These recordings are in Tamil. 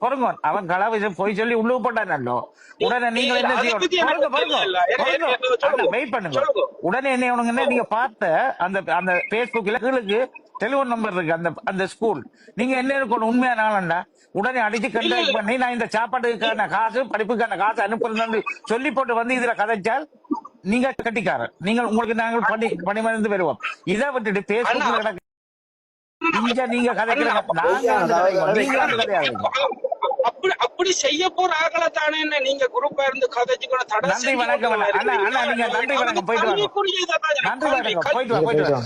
பொறுங்க, அவன் களவு போய் சொல்லி உள்ளு போட்டானோ, உடனே நீங்க என்ன செய்யணும்? அண்ணா வெயிட் பண்ணுங்க. உடனே என்ன செய்யணுங்கன்னா, நீங்க பார்த்த அந்த அந்த பேஸ்புக்ல கீழுக்கு டெலிபோன் நம்பர் இருக்கு, அந்த அந்த ஸ்கூல். நீங்க என்ன இருக்கணும், உண்மையான ஆளண்டா உடனே அடிச்சு கண்டாக்ட் பண்ணி, நான் இந்த சாப்பாட்டுக்கான காசு படிப்புக்கான காசு அனுப்புறேன்னு சொல்லி போட்டு வந்து இதுல கதைச்சால் நீங்க கட்டிக்காரர். நீங்கள் உங்களுக்கு நாங்கள் பணிமருந்து வருவோம். இதை விட்டுட்டு பேஸ்புக்ல கிடக்கு இங்க நீங்க கதைக்கிறீங்க, நாங்க வந்து கதைக்கிறோம், நீங்க வந்து கதையாதீங்க. அப்படி செய்ய போற ஆகல தானே நீங்க குரூப்பா இருந்து கதைச்சுக்கணும். தடை நன்றி வணக்கம் அண்ணா. அண்ணா நீங்க நன்றி வணக்கம், போயிட்டு வாங்க. நன்றி வணக்கம், போயிட்டு வா, போயிட்டு வா,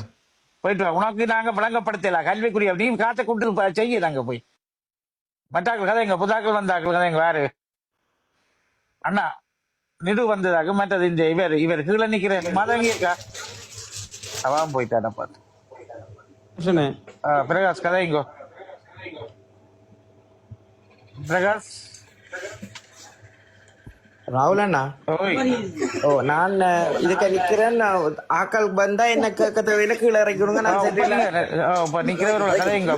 போயிட்டு வா. உனக்கு நாங்க விளங்கப்படுத்தல கல்விக்குரிய, நீ காசை கொண்டு செய்ய நாங்க போய் மற்றாக்கள் கதைங்க, புதாக்கள் வந்தாக்கள் கதைங்க வேறு. அண்ணா நிடு வந்ததாக மற்றது இந்த இவர் கீழே நிக்கிற மதங்கியிருக்கா அவான் போயிட்டான பார்த்து பிரகாஷ் கதைங்கோ. பிரகாஷ் ராகுல் அண்ணா, ஓ நான் இதுக்கு நிக்கிறேன். ஆக்கள் வந்தா என்ன கேட்க தேவையில்லை, கீழே இறக்கிடுங்க. நான் நிக்கிறவரோட கதைங்க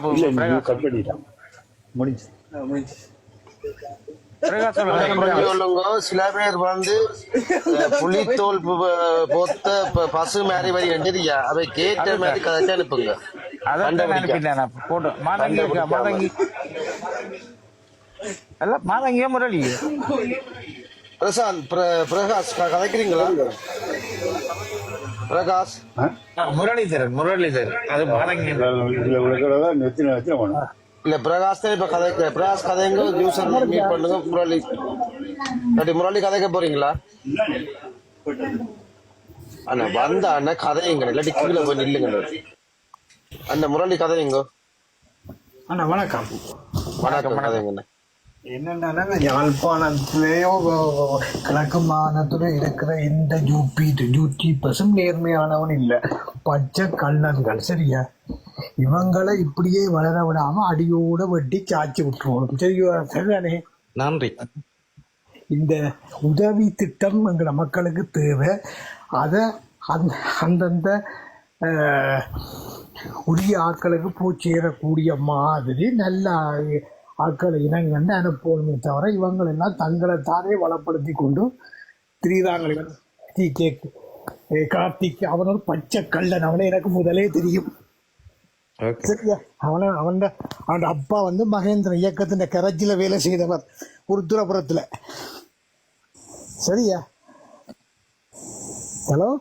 சில பேர் வந்து புலித்தோல் போத்த பசு மாதிரி வரி கண்டியா அவை கேட்ட மாதிரி கதைச்சு அனுப்புங்க. மாதங்கிய முரளி பிரசாந்த் பிரகாஷ் கதைக்கிறீங்களா? பிரகாஷ் முரளிதரன் அது மாதங்கிய இல்ல பிரகாஷ் தான் இப்ப கதைக்க. பிரகாஷ் கதைங்க ஜூசர் மீட் பண்ணுங்க. முரளி கதைக்க போறீங்களா? அண்ணா வந்த அண்ணா கதையுங்க, இல்லாட்டி கீழே போய் நில்லுங்க. அண்ணா முரளி கதையுங்க. அண்ணா வணக்கம். வணக்கம் கதைங்க. என்னன்னா யாழ்ப்பாணத்திலேயோ கிழக்கு மாநிலத்துல இருக்கிற இந்த யூடியூபர்ஸும் நேர்மையானவன் இல்லை, பச்சை கள்ளன்கள். சரியா, இவங்களை இப்படியே வளர விடாம அடியோட வெட்டி சாச்சி விட்டுருவோம். சரிதானே? நன்றி. இந்த உதவி திட்டம் எங்கள மக்களுக்கு தேவை. அதை அந்தந்த உரிய ஆட்களுக்கு போய் சேரக்கூடிய மாதிரி நல்ல ஆட்களை இனங்கண்டு அனுப்பணுமே தவிர இவங்களெல்லாம் தங்களை தானே வளப்படுத்தி கொண்டு திரிதாங்க. கார்த்திக் அவன் ஒரு பச்சை கள்ளன், அவனை எனக்கு முதலே தெரியும். சரியா, அவன் அப்பா வந்து மகேந்திர இயக்கத்தின் கரைச்சில வேலை செய்தவர் உருத்துரபுரத்துல. சரியா? ஹலோ,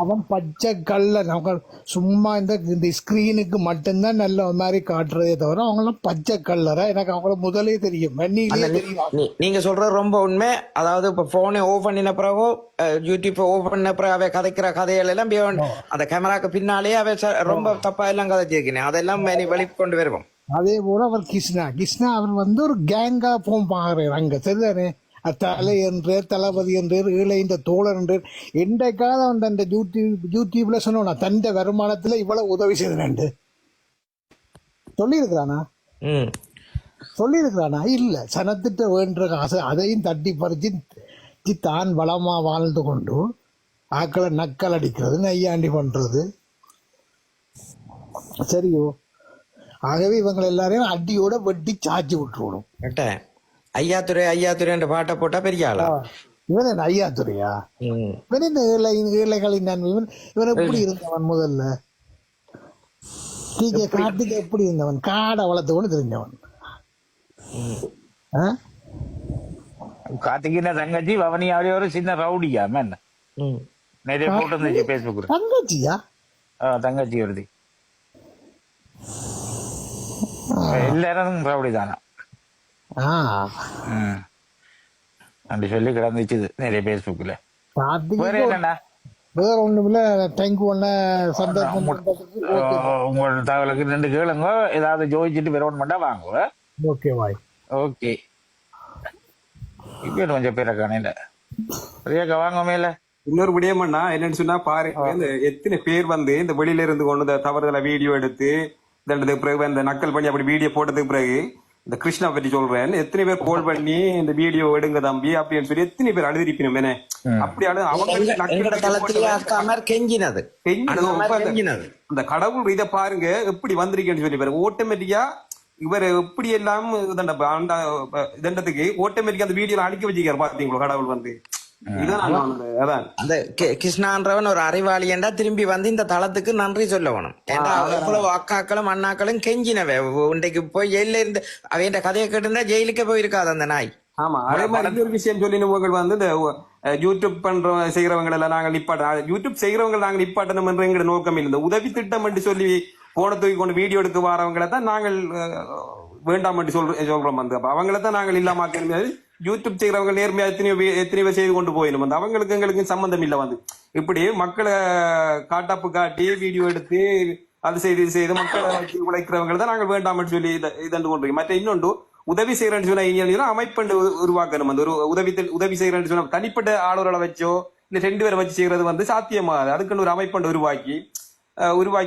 அவன் பச்சை கள்ளன். அவங்க சும்மா இந்த ஸ்கிரீனுக்கு மட்டும்தான் நல்ல மாதிரி காட்டுறதே தவிர அவங்களாம் பச்சை கல்லற. எனக்கு அவங்கள முதலே தெரியும். நீங்க சொல்ற ரொம்ப உண்மை. அதாவது இப்ப போனை ஓபன் பண்ணின பிறகு, யூடியூப் ஓபன் பண்ண பிறகு அவை கதைக்கிற கதைகள் எல்லாம் அந்த கேமராக்கு பின்னாலேயே அவை ரொம்ப தப்பா எல்லாம் கதைச்சிருக்கேன். அதெல்லாம் வெளிக்கொண்டு வருவோம். அதே போல அவர் கிருஷ்ணா அவர் வந்து ஒரு கேங்கா போம் பாக்குறாரு அங்க. சரிதானே? தலை என்றார், தளபதி என்றார், இந்த தோழர் என்றார். என்றைக்காவது அவன் அந்த யூடியூப்ல சொன்னா தந்த வருமானத்துல இவ்வளவு உதவி செய்தாண்டு சொல்லியிருக்கிறானா? இல்ல, சனத்திட்ட வேண்ட காசு அதையும் தட்டி பறிச்சு தான் வளமா வாழ்ந்து கொண்டு ஆக்களை நக்கல் அடிக்கிறது, நையாண்டி பண்றது. சரியோ? ஆகவே இவங்க எல்லாரையும் அடியோட வெட்டி சாச்சி விட்டுருவோம். ஐயாத்துறை என்ற பாட்டை போட்டா பெரிய ஆளா இவன்? என்ன ஐயாத்துறையா? இவன் இந்த ஏழைகளின் நன்மை. இவன் எப்படி இருந்தவன் முதல்ல? கார்த்திகை எப்படி இருந்தவன்? காடை வளர்த்தவனு தெரிஞ்சவன். கார்த்திகின தங்கச்சி வவனியாவே ஒரு சின்ன ரவுடியா என்ன நிறைய போட்டு இருந்துச்சு பேஸ்புக். தங்கச்சியா? தங்கச்சி வருது. எல்லாரும் ரவுடி தானா அப்படி சொல்லி கிடந்துச்சு நிறைய பேஸ்புக்ல. வேற என்னன்னா வேற ஒண்ணுமில்ல. தேங்க் ஒண்ணு சந்தர்ப்பம் உங்களோட தகவலுக்கு 2 கேளுங்க. ஏதாவது ஜோதிச்சுட்டு வேற பண்ணா வாங்குவ. Okay bye. ஓகே, இப்ப கொஞ்சம் பேரை காணையில பிரியாக்கா வாங்க மேல. இன்னொரு விடயம்னா என்னன்னு சொன்னா பாருங்க, எத்தனை பேர் வந்து இந்த வெளியில இருந்து கொண்டு தவறுதல வீடியோ எடுத்து பிறகு இந்த நக்கல் பண்ணி அப்படி வீடியோ போட்டதுக்கு பிறகு இந்த கிருஷ்ணா பத்தி சொல்றேன், எத்தனை பேர் கால் பண்ணி இந்த வீடியோ எடுங்க தம்பி அப்படின்னு சொல்லி எத்தனை பேர் அழுதிருப்பினோம். அப்படி அந்த கடவுள் இதை பாருங்க எப்படி வந்திருக்கேன்னு சொல்லி பாருங்க. ஆட்டோமேட்டிக்கா இவர் எப்படி எல்லாம் இதண்டத்துக்கு ஓட்டோமேட்டிக் அந்த வீடியோ அழிக்க வச்சுக்காரு பாத்தீங்களா கடவுள் வந்து அதான் அந்த கிருஷ்ணான்றவன் ஒரு அறிவாளியண்டா திரும்பி வந்து இந்த தளத்துக்கு நன்றி சொல்ல வேணும். ஏன்னா எவ்வளவு அக்காக்களும் அண்ணாக்களும் கெஞ்சினவே இன்றைக்கு போய் ஜெயில இருந்து அவன் கதையை கேட்டிருந்தா ஜெயிலுக்கே போயிருக்காது அந்த நாய். ஆமா அதே மாதிரி ஒரு விஷயம் சொல்லி வந்து இந்த யூடியூப் செய்யறவங்க எல்லாம் நாங்கள் நிப்பாட்ட யூடியூப் செய்யறவங்க நாங்கள் நிப்பாட்டணும் என்ற எங்களோட நோக்கம் இல்லை. இந்த உதவி திட்டம் என்று சொல்லி போன தூக்கி கொண்டு வீடியோ எடுக்க வரவங்களை தான் நாங்கள் வேண்டாம் என்று சொல்றோம். வந்து அப்ப அவங்களை தான் நாங்கள் இல்லாம யூடியூப் செய்யறவங்க நேர்மையா எத்தனையோ பேர் செய்து கொண்டு போயிடும். வந்து அவங்களுக்கு எங்களுக்கு சம்பந்தம் இல்லை. வந்து இப்படி மக்களை காட்டாப்பு காட்டி வீடியோ எடுத்து அது செய்து மக்களை உழைக்கிறவங்களை தான் நாங்கள் வேண்டாம் என்று சொல்லி இதண்டு கொண்டிருக்கோம். மற்ற இன்னொன்று உதவி செய்யறேன்னு சொன்னா அமைப்பண்டு உருவாக்கணும். அந்த ஒரு உதவி செய்யறேன்னு சொன்னா தனிப்பட்ட ஆளுநர்களை வச்சோ இல்ல 2 பேரை வச்சு செய்யறது வந்து சாத்தியமாகாது. அதுக்குன்னு ஒரு அமைப்பண்டு உருவாக்கி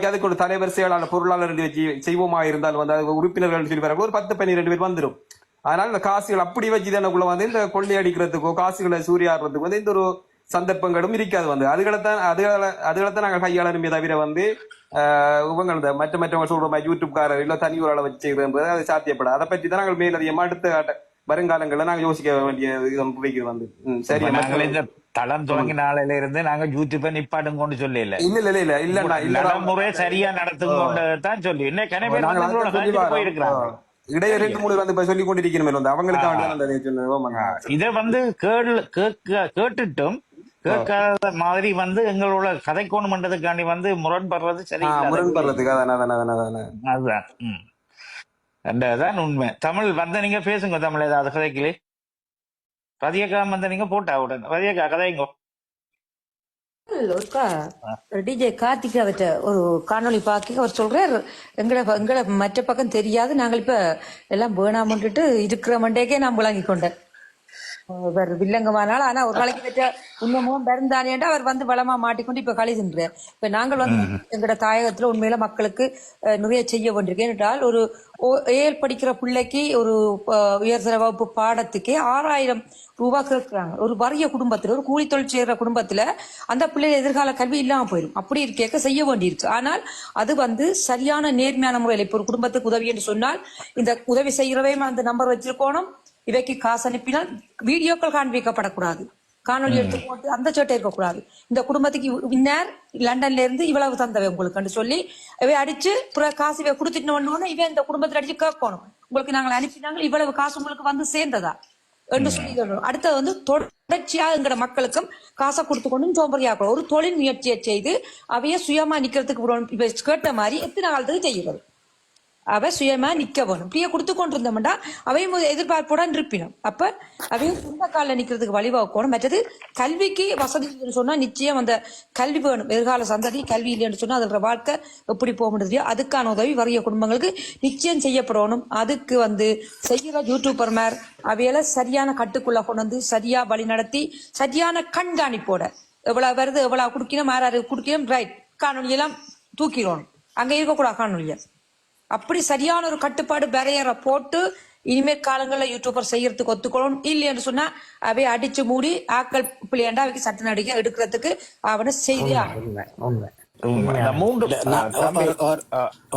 அதுக்கு ஒரு தலைவர் செயலாளர் பொருளாளர் வச்சு செய்வோமா இருந்தால் வந்து உறுப்பினர்கள் சொல்லி வர ஒரு 10-12 பேர் வந்துடும். அதனால இந்த காசுகள் அப்படி வச்சு தானக்குள்ள வந்து இந்த கொள்ளை அடிக்கிறதுக்கோ காசுகளை சூறையாடுறதுக்கோ வந்து இந்த ஒரு சந்தர்ப்பங்களும் இருக்காது. வந்து அதுகளைத்தான் நாங்கள் கையாளருமே தவிர வந்து இவங்க மற்றவங்க சொல்ற மாதிரி யூடியூப்காரர் இல்ல தனி ஒரு அளவு வச்சு செய்யறது அது சாத்தியப்படாது. அதை பற்றி தான் நாங்கள் மேலதிகமா அடுத்த வருங்காலங்களில் நாங்கள் யோசிக்க வேண்டிய வந்து சரி. நாங்கள் இந்த தளம் தொடங்கி நாளையில இருந்து நாங்க யூடியூப்பை நிப்பாட்டும் கொண்டு சொல்லி இல்ல முறை சரியா நடத்தும் கொண்டு தான் சொல்லி போயிருக்கிறாங்க. இடையே 2-3 வந்து சொல்லி கொண்டிருக்கிறோம். வந்து அவங்களுக்கு இதை வந்து கேட்டுட்டும் கேட்காத மாதிரி வந்து எங்களோட கதைக்கோணும் பண்றதுக்காண்டி வந்து முரண்படுறது சரி. முரண்படுறதுக்கு அதுதான் உண்மை. தமிழ் வந்த நீங்க பேசுங்க. தமிழ் ஏதாவது கதைக்கலே ரதியக்கா வந்த நீங்க போட்டா உடனே ரதியக்கா கதைங்கோ. ஒருக்கா டிஜே கார்த்திக் அவர்கிட்ட ஒரு காணொலி பாக்கி அவர் சொல்றாரு எங்களை மற்ற பக்கம் தெரியாது, நாங்கள் இப்ப எல்லாம் வேணாமன்ட்டு இருக்கிற மண்டேக்கே நான் விளங்கி கொண்டேன். வில்லங்கமானாலும் ஆனா ஒரு நாளைக்கு வச்ச உண்மையும் பிறந்தானேண்டா அவர் வந்து வளமா மாட்டிக்கொண்டு இப்ப கழிதுன்றார். இப்ப நாங்கள் வந்து எங்கட தாயகத்துல உண்மையில மக்களுக்கு நிறைய செய்ய வேண்டியிருக்கேன் என்றால் ஒரு ஏழு படிக்கிற பிள்ளைக்கு ஒரு உயர்தர வகுப்பு பாடத்துக்கே 6000 ரூபாய் கேட்கிறாங்க. ஒரு வறிய குடும்பத்துல ஒரு கூலி தொழில் செய்யற குடும்பத்துல அந்த பிள்ளை எதிர்கால கல்வி இல்லாம போயிடும். அப்படி இருக்க செய்ய வேண்டியிருக்கு. ஆனால் அது வந்து சரியான நேர்மையான முறையில் இப்ப ஒரு குடும்பத்துக்கு உதவி என்று சொன்னால் இந்த உதவி செய்யறவையும் அந்த நம்பர் வச்சிருக்கணும். இவைக்கு காசு அனுப்பினால் வீடியோக்கள் காண்பிக்கப்படக்கூடாது, காணொலி எடுத்து போட்டு அந்த சோட்டை இருக்கக்கூடாது. இந்த குடும்பத்துக்கு இன்னார் லண்டன்ல இருந்து இவ்வளவு தந்தவை உங்களுக்கு சொல்லி இவை அடிச்சு காசு இவை கொடுத்துட்டு இவன் இந்த குடும்பத்துல அடிச்சு கேட்கணும், உங்களுக்கு நாங்கள் அனுப்பினாங்க இவ்வளவு காசு உங்களுக்கு வந்து சேர்ந்ததா என்று சொல்லி சொல்லணும். அடுத்தது வந்து தொடர்ச்சியா எங்கிற மக்களுக்கும் காசை கொடுத்து கொண்டு சோம்பரியாக்கணும். ஒரு தொழில் முயற்சியை செய்து அவைய சுயமா நிக்கிறதுக்கு இப்ப கேட்ட மாதிரி எத்தனை காலத்துக்கு செய்கிறது அவ சுயமா நிக்க வேணும். இப்படியே கொடுத்து கொண்டு இருந்தோம்டா அவையும் எதிர்பார்ப்புடன் இருப்பினும் அப்ப அவையும் சொந்த காலில் நிக்கிறதுக்கு வழிவகுக்கணும். மற்றது கல்விக்கு வசதி சொன்னா நிச்சயம் அந்த கல்வி வேணும். எதிர்கால சந்ததி கல்வி இல்லைன்னு சொன்னா அதோட வாழ்க்கை எப்படி போக முடியலையோ அதுக்கான உதவி வறிய குடும்பங்களுக்கு நிச்சயம் செய்யப்படணும். அதுக்கு வந்து செய்யற யூடியூபர் மேர் அவையில சரியான கட்டுக்குள்ள கொண்டு வந்து சரியா வழி நடத்தி சரியான கண்காணிப்போட எவ்வளவு வருது எவ்வளவு குடுக்கணும் மாறாரு குடுக்கணும் ரைட் காணொலியெல்லாம் தூக்கிடணும். அங்க இருக்கக்கூடாது காணொலிய. அப்படி சரியான ஒரு கட்டுப்பாடு பேரையற போட்டு இனிமேல் காலங்களில் யூடியூபர் செய்யறதுக்கு ஒத்துக்கணும். இல்லைன்னு சொன்னா அவை அடிச்சு மூடி ஆக்கள் பிள்ளையாண்டா அவைக்கு சட்ட நடிகை எடுக்கிறதுக்கு அவனை செய்தே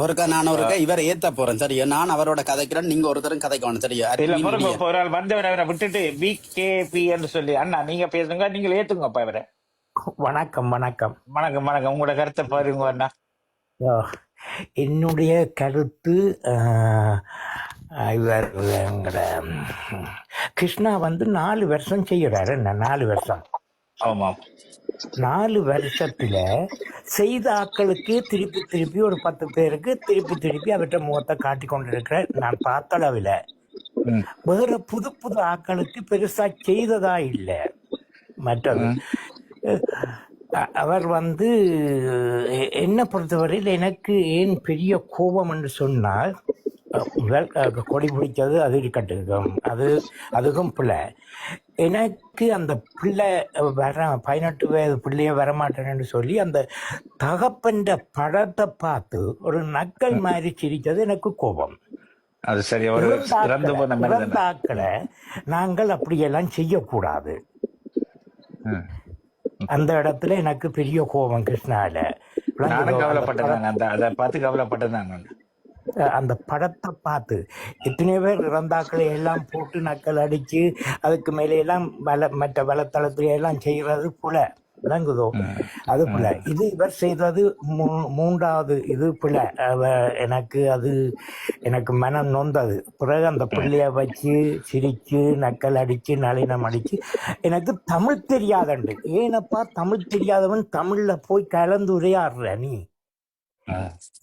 ஒருக்கா நான் ஒருக்கா இவரை ஏத்த போறேன் சரியா. நான் அவரோட கதைக்கிறேன், நீங்க ஒருத்தரும் கதைக்கணும் சரியா. ஒரு ஆள் வந்தவரை விட்டுட்டு பிகேபி என்று சொல்லி அண்ணா நீங்க பேசுங்க, நீங்க ஏத்துங்கப்பா இவரை. வணக்கம் வணக்கம் வணக்கம் வணக்கம். உங்களோட கருத்தை பாருங்க அண்ணா. என்னுடைய கருத்து இவர் எங்கட கிருஷ்ணா வந்து 4 வருஷம் செய்யறாரு. என்ன 4 வருஷம்? ஆமாம். 4 வருஷத்துல செய்த ஆக்களுக்கு திருப்பி ஒரு 10 பேருக்கு திருப்பி அவற்றை முகத்தை காட்டி கொண்டிருக்கிற நான் பார்த்த அளவில் வேற புது ஆக்களுக்கு பெருசா செய்ததா இல்லை. மற்றது அவர் வந்து என்னை பொறுத்தவரையில் எனக்கு ஏன் பெரிய கோபம் என்று சொன்னால் கொடி பிடிச்சது அது இருக்கட்டும், அதுக்கும் பிள்ளை எனக்கு அந்த பிள்ளை 18 வயது பிள்ளைய வரமாட்டேன்னு சொல்லி அந்த தகப்பன்ற படத்தை பார்த்து ஒரு நக்கல் மாதிரி சிரித்தது எனக்கு கோபம். அது சரி. இறந்த ஆக்களை நாங்கள் அப்படியெல்லாம் செய்யக்கூடாது. அந்த இடத்துல எனக்கு பெரிய கோபம் கிருஷ்ணால. நானும் கவலைப்பட்டேன், அதை பார்த்து கவலைப்பட்டேன். அந்த படத்தை பார்த்து எத்தனை பேர் இறந்தாக்களை எல்லாம் போட்டு நக்கல் அடிச்சு அதுக்கு மேலே எல்லாம் மற்ற வலைத்தளத்துல எல்லாம் செய்யறது போல விளங்குதோ. அது போல இது இவர் செய்தது மூன்றாவது இது பிள்ளை. எனக்கு மனம் நொந்தது. பிறகு அந்த பிள்ளைய வச்சு சிரிச்சு நக்கல் அடிச்சு நளினம் அடிச்சு எனக்கு தமிழ் தெரியாதண்டு. ஏனப்பா தமிழ் தெரியாதவன் தமிழ்ல போய் கலந்து உரையாடுற நீ?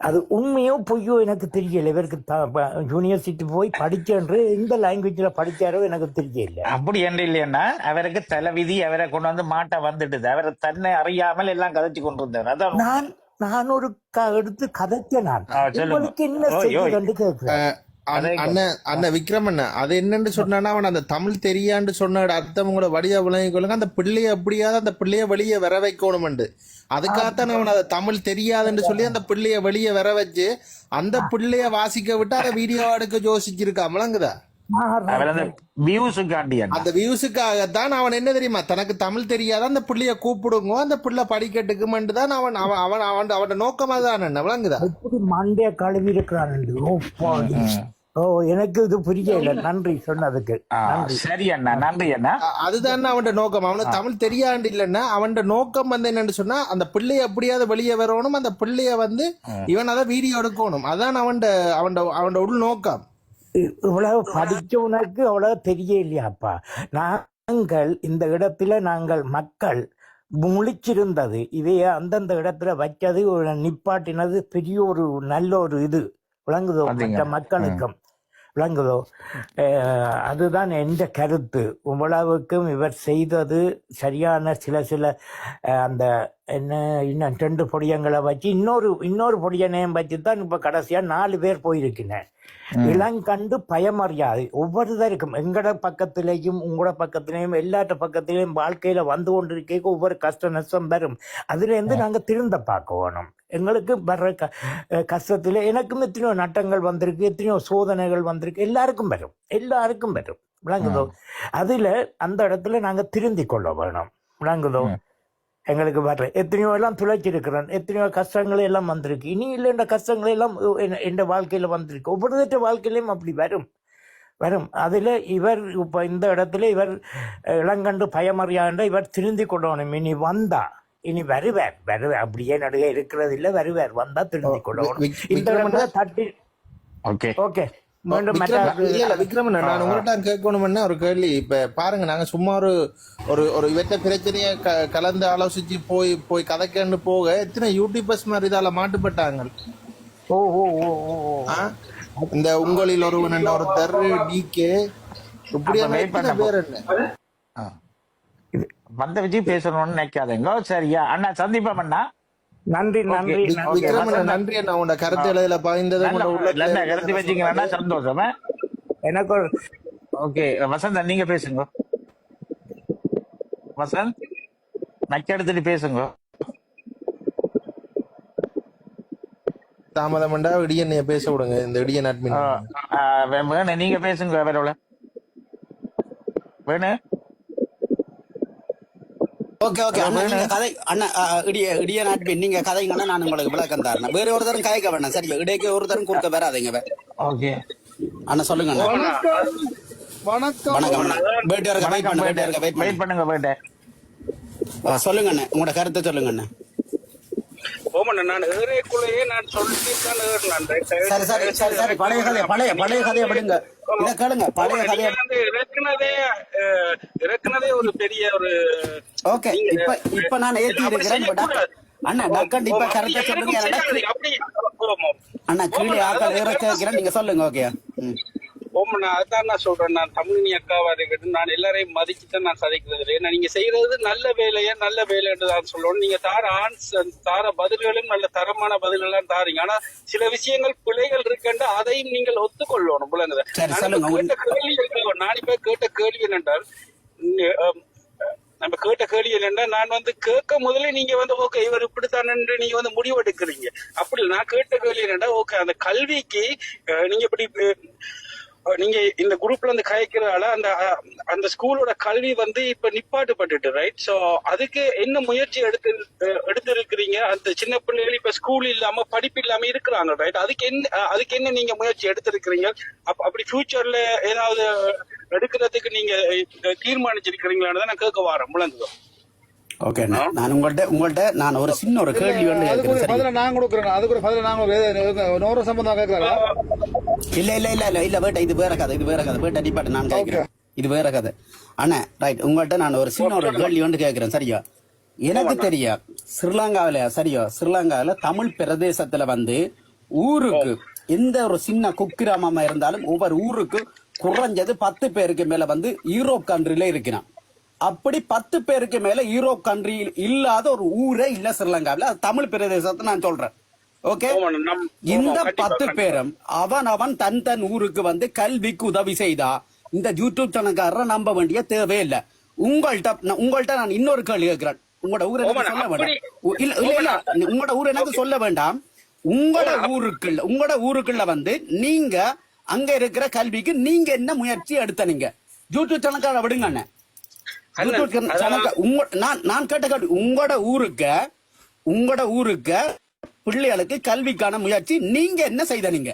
அது உண்மையோ பொய்யோ எனக்கு தெரியல. இவருக்கு யூனிவர்சிட்டி போய் படிச்சன்று எந்த லாங்குவேஜ்ல படிச்சாரோ எனக்கு தெரியல. அப்படி என்று இல்லையா, அவருக்கு தலைவிதி அவரை கொண்டு வந்து மாட்ட வந்துடுது. அவரை தன்னை அறியாமல் எல்லாம் கதைச்சு கொண்டு வந்தார். அதான் நான் ஒரு எடுத்து கதைச்சேன். நான் உங்களுக்கு என்ன செய்யுதுன்னு கேட்கிறேன். அண்ணன் விக்ரமண்ண அது என்னன்னு சொன்னா, அவன் அந்த தமிழ் தெரியான்னு சொன்ன அர்த்தம் உங்களை வழியா விளங்கிக் கொள்ளுங்க. அந்த பிள்ளைய எப்படியாவது அந்த பிள்ளைய வெளியே வர வைக்கணும்ண்டு. அதுக்காகத்தான் அவன் அதை தமிழ் தெரியாதுன்னு சொல்லி அந்த பிள்ளைய வெளியே வர வச்சு அந்த பிள்ளைய வாசிக்க விட்டு அதை வீடியோ எடுக்க யோசிச்சிருக்கா. விளங்குதா? அந்த வியூஸுக்காகத்தான் அவன் என்ன தெரியுமா, தனக்கு தமிழ் தெரியாத அந்த பிள்ளைய கூப்பிடுங்க, அந்த பிள்ளை படிக்கட்டுக்குமென்று தான் அவன் அவன் அவன் அவன் நோக்கமா தான். என்ன விளங்குதா? மண்டைய கழுவி இருக்கிறான். ஓ, எனக்கு இது புரியல. நன்றி சொன்னதுக்கு. சரி அண்ணா, நன்றி அண்ணா. அதுதான் அவன் நோக்கம். அவனுக்கு தமிழ் தெரியாண்டு இல்லைன்னா அவன் நோக்கம் வந்து என்னன்னு சொன்னா, அந்த பிள்ளைய எப்படியாவது வெளியே வரணும், அந்த பிள்ளைய வந்து இவன் அதை வீடியோ எடுக்கணும். அதான் அவன் உள் நோக்கம். இவ்வளவு படிச்சவனுக்கு அவ்வளவு தெரிய இல்லையாப்பா. நாங்கள் இந்த இடத்துல மக்கள் முழிச்சிருந்தது இதைய அந்தந்த இடத்துல வச்சது நிப்பாட்டினது பெரிய ஒரு நல்ல ஒரு இது விளங்குதோ மற்ற மக்களுக்கும் விளங்குதோ. அதுதான் எந்த கருத்து. இவ்வளவுக்கும் இவர் செய்தது சரியான சில அந்த என்ன இன்னும் 2 பொடியங்களை வச்சு இன்னொரு பொடியனையும் வச்சு தான் இப்ப கடைசியா 4 பேர் போயிருக்கின்றனர். இளங்கண்டு பயமறியாது ஒவ்வொருத்தருக்கும் எங்கட பக்கத்திலேயும் உங்களோட பக்கத்திலேயும் எல்லாத்த பக்கத்திலேயும் வாழ்க்கையில வந்து கொண்டிருக்க ஒவ்வொரு கஷ்ட நஷ்டம் வரும். அதுல இருந்து நாங்க திருந்த பார்க்க வேணும். எங்களுக்கு வர்ற கஷ்டத்துல எனக்கும் எத்தனையோ நட்டங்கள் வந்திருக்கு, எத்தனையோ சோதனைகள் வந்திருக்கு. எல்லாருக்கும் வரும் விளங்குதோ. அதுல அந்த இடத்துல நாங்க திருந்தி கொள்ள வேணும் விளங்குதோ. எங்களுக்கு வர்ற எத்தனையோ எல்லாம் துளைச்சிருக்கிறேன், எத்தனையோ கஷ்டங்கள் எல்லாம் வந்திருக்கு. இனி இல்லை என்ற கஷ்டங்கள் எல்லாம் என் வாழ்க்கையில வந்திருக்கு. ஒவ்வொருத்த வாழ்க்கையிலையும் அப்படி வரும். அதுல இவர் இப்ப இந்த இடத்துல இவர் இளங்கண்டு பயமறியாண்ட இவர் திருந்தி கொள்ளணும். இனி வருவார் அப்படியே நடுக இருக்கிறது இல்ல, வருவார் வந்தா திருந்தி கொள்ளணும். இந்த இடத்துல தட்டி ஓகே. விக்ரமன், நான் உங்கள்கிட்ட கேட்கணும்னா ஒரு கேள்வி. இப்ப பாருங்க, நாங்க சும்மா ஒரு இவற்ற பிரச்சனைய கலந்து ஆலோசிச்சு போய் கதைக்கன்னு போக எத்தனை யூடியூபர்ஸ் மாதிரி இதால மாட்டுப்பட்டாங்க. இந்த உங்களில் ஒருவன் ஒருத்தர் டிகே இப்படியான பேர் என்ன வந்த விஜய் பேசணும்னு நினைக்காதீங்க. சரியா அண்ணா, சந்திப்போம் அண்ணா. நன்றி விக்ரமன், நன்றி அண்ணா. உங்க கருத்து எழுதல பாய்ந்தது கருத்து வச்சுங்கன்னா சந்தோஷமா எனக்கு. ஓகே வசந்த், நீங்க பேசுங்க. வசந்த் நக்க எடுத்துட்டு பேசுங்க. தாமதம்டா இடியன் பேச விடுங்க. இந்த இடியன் அட்மின் வேணும், நீங்க பேசுங்க. வேற வேணும். ஓகே நீங்க கதை அண்ணா இடிய நாட்பின் நீங்க கதைங்கன்னா நான் உங்களுக்கு விளக்கம் தரேன். வேற ஒருத்தரும் கதைக்க வேண்டாம். சரியா, இடைக்கு ஒருத்தரும் கொடுக்க வராதீங்க. ஓகே அண்ணா சொல்லுங்க. வணக்கம். வெயிட் பண்ணுங்க. சொல்லுங்க அண்ணா, உங்களோட கருத்தை சொல்லுங்க அண்ணா. நான் ஏறக்குள்ளேயே நான் சொல்லிட்டு சரி பழைய கதையை விடுங்க. இதை கேளுங்க. பழைய கதையை இறக்குனதே ஒரு பெரிய ஒரு ஓகே. இப்ப நான் ஏத்தி இருக்கிறேன். அண்ணா டக்கண்ட் இப்ப கரெக்டா சொல்லுங்க. அண்ணா கீழே ஆக்கள் இறக்கிறேன், நீங்க சொல்லுங்க. ஓகே அதான் நான் சொல்றேன். நான் தமிழினி அக்காவா இருக்கட்டும், நான் எல்லாரையும் மதிச்சுதான் நான் கதைக்கிறது. ஏன்னா நீங்க செய்யறது நல்ல வேலை என்று தான் சொல்லணும். நீங்க தார பதில்களும் நல்ல தரமான பதில்கள் தாரீங்க. ஆனா சில விஷயங்கள் பிழைகள் இருக்குன்ற அதையும் நீங்கள் ஒத்துக்கொள்ளணும். நான் இப்ப கேட்ட கேள்வி என்னென்றால், நம்ம கேட்ட கேள்வி என்னன்னா, நான் கேட்க முதல்ல நீங்க ஓகே இவர் இப்படித்தான் என்று நீங்க முடிவெடுக்கிறீங்க. அப்படி நான் கேட்ட கேள்வி என்னன்னா, ஓகே அந்த கல்விக்கு நீங்க இப்படி நீங்க இந்த குரூப்ல இருந்து கயக்கிறதால அந்த அந்த ஸ்கூலோட கல்வி வந்து இப்ப நிப்பாட்டுப்பட்டுட்டு ரைட். சோ அதுக்கு என்ன முயற்சி எடுத்து இருக்கிறீங்க? அந்த சின்ன பிள்ளைகள் இப்ப ஸ்கூல் இல்லாம படிப்பு இல்லாம இருக்கிறாங்க ரைட். அதுக்கு என்ன நீங்க முயற்சி எடுத்திருக்கிறீங்க? அப்படி ஃபியூச்சர்ல ஏதாவது எடுக்கிறதுக்கு நீங்க தீர்மானிச்சிருக்கிறீங்களான்னு தான் நான் கேட்க வரேன். முழங்குதோ? ஓகே, நான் உங்கள்ட்ட நான் ஒரு சின்ன ஒரு கேள்வி வந்து நான் கொடுக்குறேன். அதுக்கு ஒரு பதில நாங்க நோர சம்பந்தம் கேட்கறா? இல்ல வேட்ட, இது வேற கதை வேட்ட டிபார்ட் நான் கேட்கிறேன், இது வேற கதை. அண்ணா ரைட், உங்கள்ட்ட நான் ஒரு சின்ன ஒரு கேள்வி வந்து கேட்கிறேன் சரியா? எனக்கு தெரியா ஸ்ரீலங்காவில தமிழ் பிரதேசத்துல வந்து ஊருக்கு எந்த ஒரு சின்ன குக்கிராமமா இருந்தாலும் ஒவ்வொரு ஊருக்கு குறைஞ்சது 10 பேருக்கு மேல வந்து யூரோப் கண்ட்ரில இருக்கிறான். அப்படி 10 பேருக்கு மேல யூரோப் கண்ட்ரியில் இல்லாத ஒரு ஊரே இல்ல ஸ்ரீலங்காவில. அது தமிழ் பிரதேசத்தை நான் சொல்றேன். ஓகே, இந்த 10 பேரும் அவன் தன் ஊருக்கு வந்து கல்விக்கு உதவி செய்தா இந்த யூடியூப் சேனல்காரரை நம்ப வேண்டிய தேவையில்லை. உங்கள்ட்ட நான் இன்னொரு கேள்வி கேட்கிறேன். உங்களோட ஊர் எனக்கு சொல்ல வேண்டாம். இல்ல உங்களோட ஊர் எனக்கு சொல்ல வேண்டாம். உங்களோட ஊருக்குள்ள வந்து நீங்க அங்க இருக்கிற கல்விக்கு நீங்க என்ன முயற்சி எடுத்தனீங்க? யூடியூப் சேனல்கார விடுங்க அண்ணன். நான் கேட்ட கேள்வி, உங்களோட ஊருக்கு பிள்ளைகளுக்கு கல்விக்கான முயற்சி நீங்க என்ன செய்தீங்க?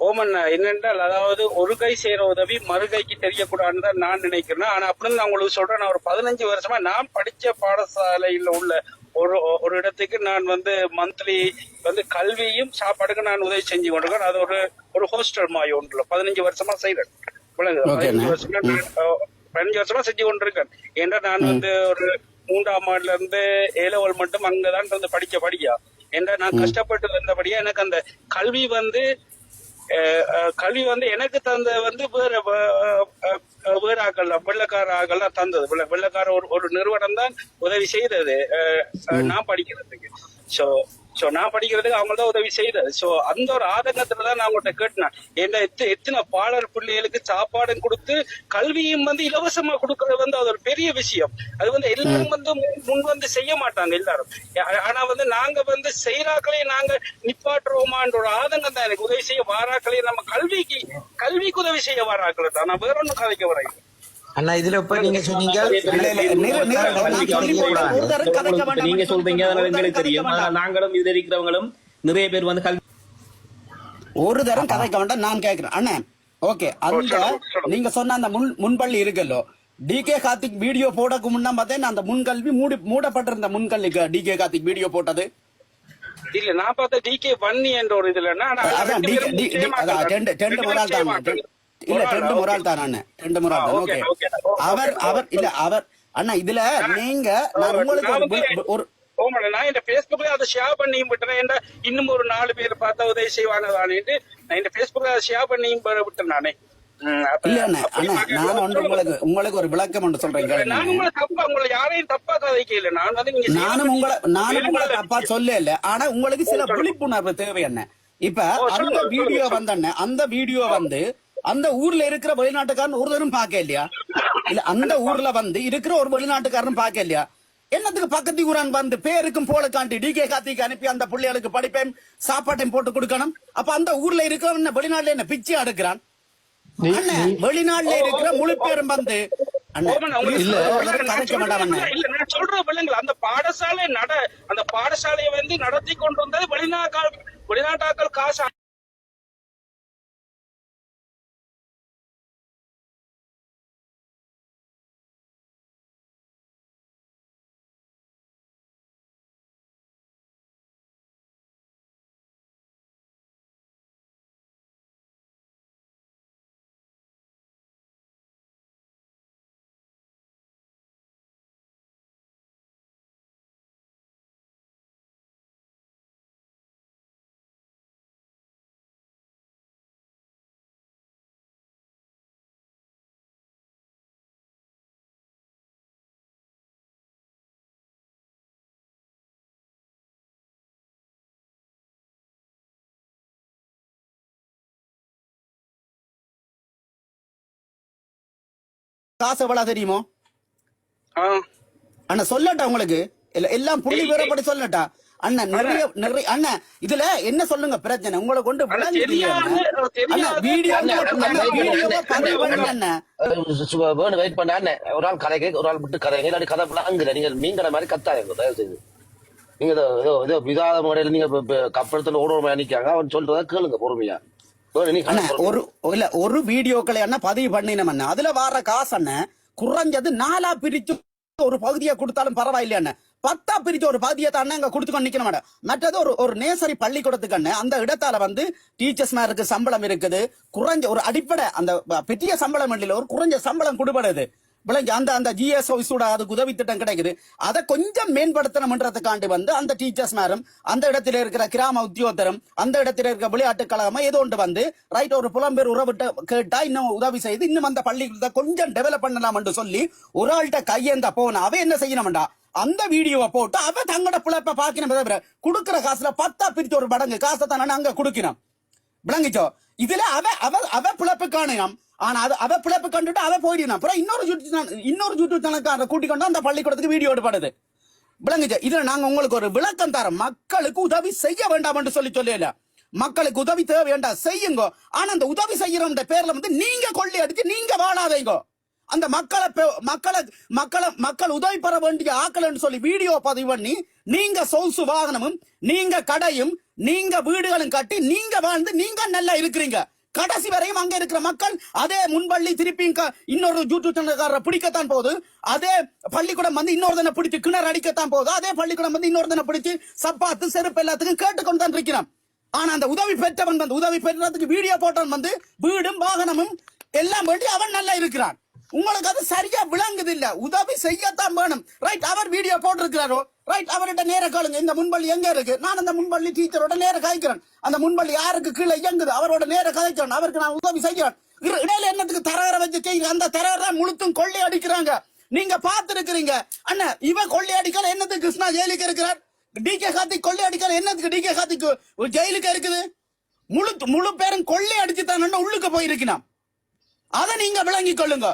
ஓமண்ணா, என்னென்றால் அதாவது ஒரு கை செய்யற உதவி மறுகைக்கு தெரியக்கூடாதுன்னு தான் நான் நினைக்கிறேன். ஆனா அப்படின்னு நான் உங்களுக்கு சொல்றேன், நான் ஒரு 15 வருஷமா நான் படிச்ச பாடசாலையில உள்ள ஒரு இடத்துக்கு நான் வந்து மந்த்லி வந்து கல்வியும் சாப்பாடுக்கு நான் உதவி செஞ்சு கொண்டிருக்கேன். அது ஒரு ஹோஸ்டல் மாதிரி ஒன்றுல 15 வருஷமா செய்யறேன். 15 வருஷமா செஞ்சு கொண்டிருக்கேன். ஏன்னா நான் வந்து ஒரு 3ஆம் ஆண்டுல இருந்து A-level மட்டும் அங்கதான் வந்து படிக்க ஏன்னா நான் கஷ்டப்பட்டு வந்தபடியா எனக்கு அந்த கல்வி வந்து எனக்கு தந்த வந்து வேற ஆக்கள் வெள்ளக்கார ஆக்கள் தான் தந்தது. வெள்ளக்கார ஒரு நிறுவனம் தான் உதவி செய்தது நான் படிக்கிறதுக்கு. சோ நான் படிக்கிறதுக்கு அவங்க தான் உதவி செய்தது. சோ அந்த ஒரு ஆதங்கத்துலதான் நான் உங்கள்கிட்ட கேட்டேன். ஏன்னா எத்தனை பாடல் பிள்ளைகளுக்கு சாப்பாடும் கொடுத்து கல்வியும் வந்து இலவசமா கொடுக்கறது வந்து அது ஒரு பெரிய விஷயம். அது வந்து எல்லாரும் வந்து முன் வந்து செய்ய மாட்டாங்க எல்லாரும். ஆனா வந்து நாங்க வந்து செய்யறாக்களையும் நாங்க நிப்பாட்டுறோமான்ற ஒரு ஆதங்கம் தான் எனக்கு. உதவி செய்ய வாராக்களையும் நம்ம கல்விக்கு உதவி செய்ய வாராக்களை தான். நான் வேற ஒன்னும் கதைக்க வரேன் அண்ணா. இதுல இப்ப நீங்க சொன்னீங்க நீங்க சொல்றீங்க, அதனால எங்களுக்கு தெரியும். நாங்களும் இது இருக்கிறவங்களும் நிறைய பேர் வந்து கல்வி ஒரு தரம் கதைக்க வேண்டாம் நான் கேட்கிறேன் அண்ணா. ஓகே, அந்த நீங்க சொன்ன அந்த முன்பள்ளி இருக்குல்லோ, டிகே கார்த்திக் வீடியோ போடக்கு முன்னா பார்த்தேன் அந்த முன்கல்வி மூடப்பட்டிருந்த முன்கல்விக்கு டிகே கார்த்திக் வீடியோ போட்டது இல்ல. நான் பார்த்த டிகே வன்னி என்ற ஒரு இதுல இல்ல 2 முறால் தான் அண்ணன், 2 முறால் தான். ஓகே, அவர் அண்ணா இதுல நீங்க நான் உங்களுக்கு ஒரு நான் இந்த Facebookல அதை ஷேர் பண்ணியும் விட்டேன். இன்னும் ஒரு 4 பேர் பார்த்தா உதவி செய்வானதானேன்னு நான் இந்த Facebookல அதை ஷேர் பண்ணியும் விட்டேன் நானே. இல்ல அண்ணா, நான் வந்து உங்களுக்கு ஒரு விளக்கம் ஒன்று சொல்றேன். நான் உங்களை யாரையும் தப்பா கதைக்கல. நானும் உங்களை தப்பா சொல்ல இல்ல. ஆனா உங்களுக்கு சில விழிப்புணர்வு தேவை என்ன. இப்ப அந்த வீடியோ வந்து அந்த ஊர்ல இருக்கிற வெளிநாட்டுக்காரன் ஒருத்தரும் பார்க்க இல்லையா? இல்ல அந்த ஊர்ல வந்து இருக்கிற ஒரு வெளிநாட்டுக்காரன் பார்க்க இல்லையா? என்னத்துக்கு பக்கத்து ஊரான் வந்து பேருக்கும் போல காண்டி டிகே கார்த்திக்கு அனுப்பி அந்த பிள்ளைகளுக்கு படிப்பையும் சாப்பாட்டையும் போட்டு கொடுக்கணும். அப்ப அந்த ஊர்ல இருக்கிறவன் வெளிநாட்டுல என்ன பிச்சை அடுக்கிறான்? வெளிநாட்டுல இருக்கிற முழு பேரும் வந்து அந்த பாடசாலையை வந்து நடத்தி கொண்டு வந்தது வெளிநாட்டாக்கள் காசு. காசு எவ்வளவு தெரியுமோ அண்ணா? சொல்லட்டா உங்களுக்கு எல்லாம் புள்ளி விவரப்படி சொல்லட்டா? அண்ணன் நிறைய நிறைய அண்ணன் இதுல என்ன சொல்லுங்க பிரச்சனை உங்களை கொண்டு வெயிட் பண்ண அண்ணன் ஒரு ஆள் கதை ஒரு ஆள் விட்டு கதை இல்லாட்டி கதை விளாங்குற நீங்க மீன்கடை மாதிரி கத்தாங்க தயவு செய்து நீங்க ஏதோ விதாத முறையில நீங்க கப்பலத்துல ஓடுற நிக்காங்க அவன் சொல்றத கேளுங்க பொறுமையா ஒரு இல்ல ஒரு வீடியோக்களை அண்ணா பதிவு பண்ணினோம் அண்ணா அதுல வர்ற காசு அண்ணன் குறைஞ்சது 4 பிரிச்சு ஒரு பகுதியை கொடுத்தாலும் பரவாயில்லையா அண்ணன் 10 பிரிச்சு ஒரு பகுதியை தான் அங்க கொடுத்துக்கொண்டு நிக்க மாட்டேன் மற்றது ஒரு நேசரி பள்ளிக்கூடத்துக்கு அண்ணன் அந்த இடத்தால வந்து டீச்சர்ஸ் மேருக்கு சம்பளம் இருக்குது குறைஞ்ச ஒரு அடிப்படை அந்த பெரிய சம்பளம் இல்ல ஒரு குறைஞ்ச சம்பளம் கொடுபடுது விளங்கி அந்த ஜிஎஸ் ஆஃபீஸோட அதுக்கு உதவி திட்டம் கிடைக்குது அதை கொஞ்சம் மேம்படுத்தணும்ன்றதுக்காண்டி வந்து அந்த டீச்சர்ஸ் மேரும் அந்த இடத்துல இருக்கிற கிராம உத்தியோகத்தரும் அந்த இடத்துல இருக்கிற விளையாட்டு கழகமா ஏதோ ஒன்று வந்து ரைட் ஒரு புலம்பெயர் உறவிட்ட கேட்டா இன்னும் உதவி செய்து இன்னும் அந்த பள்ளிக்கூடத்தை கொஞ்சம் டெவலப் பண்ணலாம் என்று சொல்லி ஒரு ஆள்கிட்ட கையேந்த போன அவ என்ன செய்யணும்டா அந்த வீடியோவை போட்டு அவ தங்களோட பிழைப்ப பாக்கணும் கொடுக்கிற காசுல 10 பிரிச்சு ஒரு மடங்கு காசை தானே அங்க கொடுக்கணும் விளங்கிச்சோ இதுல அவ பிழைப்பு காணும் ஆனா அவ பிழைப்பு கண்டுட்டு அவ போயிடணும் அப்புறம் இன்னொரு யூடியூப் சேனலுக்கார கூட்டிக் கொண்டு அந்த பள்ளிக்கூடத்துக்கு வீடியோ எடுப்படுது விளங்குச்சு இதுல நாங்க உங்களுக்கு ஒரு விளக்கம் தரோம் மக்களுக்கு உதவி செய்ய வேண்டாம் என்று சொல்லல மக்களுக்கு உதவி தேவை வேண்டாம் செய்யுங்க ஆனா அந்த உதவி செய்யற பேர்ல வந்து நீங்க கொள்ளை அடிச்சு நீங்க வாழாதீங்க அந்த மக்கள் உதவி பெற வேண்டிய ஆக்கலன்னு சொல்லி வீடியோ பதிவு பண்ணி நீங்க சொகுசு வாகனமும் நீங்க கடையும் நீங்க வீடுகளும் கட்டி நீங்க வாழ்ந்து நீங்க நல்லா இருக்கிறீங்க கடைசி வரையும் அங்க இருக்கிற மக்கள் அதே முன்பள்ளி திருப்பி இன்னொரு யூடியூப் சேனல்காரரை பிடிக்கத்தான் போகுது அதே பள்ளிக்கூடம் வந்து இன்னொரு பிடிச்சு கிணறு அடிக்கத்தான் போகுது அதே பள்ளிக்கூடம் வந்து இன்னொரு பிடிச்சு சப்பாத்து செருப்பு எல்லாத்துக்கும் கேட்டுக்கொண்டு தான் இருக்கிறான் ஆனா அந்த உதவி பெற்றவன் வந்து உதவி பெற்றதுக்கு வீடியோ போட்டவன் வந்து வீடும் வாகனமும் எல்லாம் வேண்டி அவன் நல்லா இருக்கிறான் உங்களுக்கு அது சரியா விளங்குது இல்ல உதவி செய்யத்தான் வேணும் ரைட் அவர் வீடியோ போட்டிருக்கிறாரோ ரைட் அவர்கிட்ட நேர கேளுங்க இந்த முன்பள்ளி எங்க இருக்கு நான் அந்த முன்பள்ளி டீச்சரோட நேர கதைக்கிறேன் அந்த முன்பள்ளி யாருக்கு கீழே இயங்குது அவரோட நேர கதைக்கிறேன் அவருக்கு நான் உதவி செய்கிறேன் இடையில என்னத்துக்கு தரகரை வச்சு செய்யுங்க அந்த தரகரை முழுத்தும் கொள்ளை அடிக்கிறாங்க நீங்க பார்த்து இருக்கிறீங்க அண்ணா இவன் கொள்ளை அடிக்கல என்னத்துக்கு கிருஷ்ணா ஜெயிலுக்கு இருக்கிறார் டிகே கார்த்திக் கொள்ளை அடிக்கல என்னத்துக்கு டிகே கார்த்திக் ஜெயிலுக்கு இருக்குது முழு பேரும் கொள்ளை அடிச்சு தான் உள்ளுக்கு போயிருக்கிறான் அதை நீங்க விளங்கிக் கொள்ளுங்க